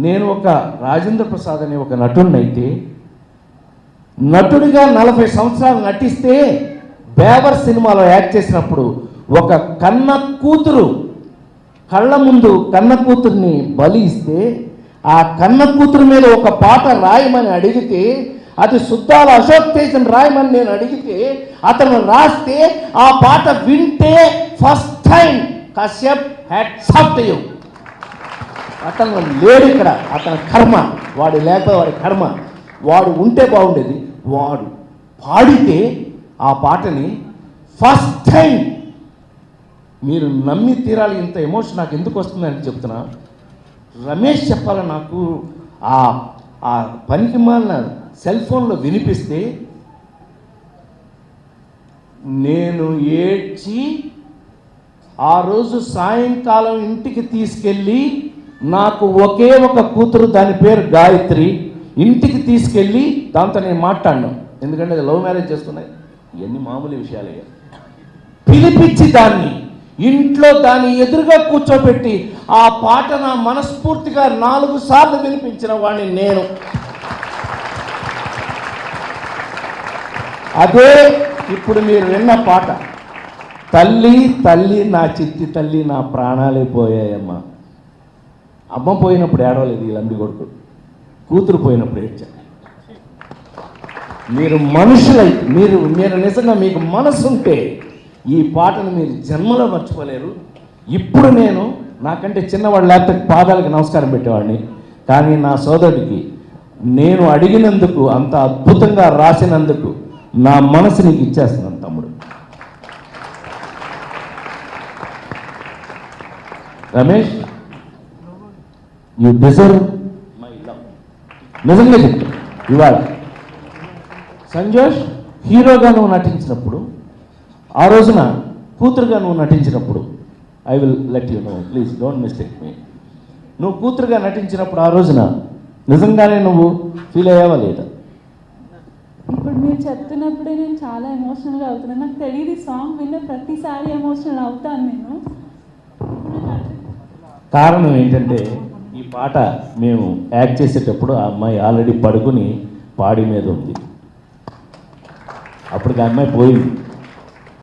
నేను ఒక రాజేంద్ర ప్రసాద్ అనే ఒక నటుడినైతే నటుడిగా 40 సంవత్సరాలు నటిస్తే బేవర్ సినిమాలో యాక్ట్ చేసినప్పుడు ఒక కన్న కూతురు కళ్ళ ముందు కన్న కూతుర్ని బలి ఇస్తే ఆ కన్న కూతురు మీద ఒక పాట రాయమని అడిగితే అది సుద్దాల అశోక్ తేజన్ రాయమని నేను అడిగితే అతను రాస్తే ఆ పాట వింటే first time Kashyap hats off to you. అతను లేడు ఇక్కడ, అతని కర్మ, వాడు లేకపోతే వాడి కర్మ. వాడు ఉంటే బాగుండేది. వాడు పాడితే ఆ పాటని ఫస్ట్ టైం మీరు నమ్మి తీరాలి. ఇంత ఎమోషన్ నాకు ఎందుకు వస్తుందని చెప్తున్నా. రమేష్ చెప్పాలి నాకు ఆ పనికి మాలిన సెల్ ఫోన్లో వినిపిస్తే నేను ఏడ్చి ఆ రోజు సాయంకాలం ఇంటికి తీసుకెళ్ళి నాకు ఒకే ఒక కూతురు, దాని పేరు గాయత్రి, ఇంటికి తీసుకెళ్ళి దాంతో నేను మాట్లాడినాను. ఎందుకంటే అది లవ్ మ్యారేజ్ చేస్తున్నాయి, ఇవన్నీ మామూలు విషయాలే. పిలిపించి దాన్ని ఇంట్లో దాన్ని ఎదురుగా కూర్చోబెట్టి ఆ పాట నా మనస్ఫూర్తిగా 4 సార్లు వినిపించిన వాడిని నేను. అదే ఇప్పుడు మీరు విన్న పాట. తల్లి తల్లి నా చిత్తి తల్లి నా ప్రాణాలే పోయాయమ్మా. అమ్మ పోయినప్పుడు ఏడవలేదు ఈ లంబి కొడుకు, కూతురు పోయినప్పుడు ఏడ్చాను. మీరు మనుషులై మీరు నిజంగా మీకు మనసు ఉంటే ఈ పాటను మీరు జన్మలో మర్చిపోలేరు. ఇప్పుడు నేను నాకంటే చిన్నవాడు లేకపోతే పాదాలకు నమస్కారం పెట్టేవాడిని, కానీ నా సోదరుడికి నేను అడిగినందుకు, అంత అద్భుతంగా రాసినందుకు నా మనసు నీకు ఇచ్చేస్తున్నాను తమ్ముడు. Ramesh, you deserve my love. నిజంగా చెప్తా. ఇవాళ సంజోష్ హీరోగా నువ్వు నటించినప్పుడు, ఆ రోజున కూతురుగా నువ్వు నటించినప్పుడు, I will let you know, please don't mistake me. నువ్వు కూతురుగా నటించినప్పుడు ఆ రోజున నిజంగానే నువ్వు ఫీల్ అయ్యావా లేదా? ఇప్పుడు మీరు చెప్తున్నప్పుడే నేను చాలా ఎమోషనల్గా అవుతున్నాను. నాకు తెలియదు, ఈ సాంగ్ విన్న ప్రతిసారి ఎమోషనల్ అవుతాను నేను. కారణం ఏంటంటే ఈ పాట మేము యాక్ట్ చేసేటప్పుడు ఆ అమ్మాయి ఆల్రెడీ పడుకుని పాడి మీద ఉంది. అప్పటికి ఆ అమ్మాయి పోయింది.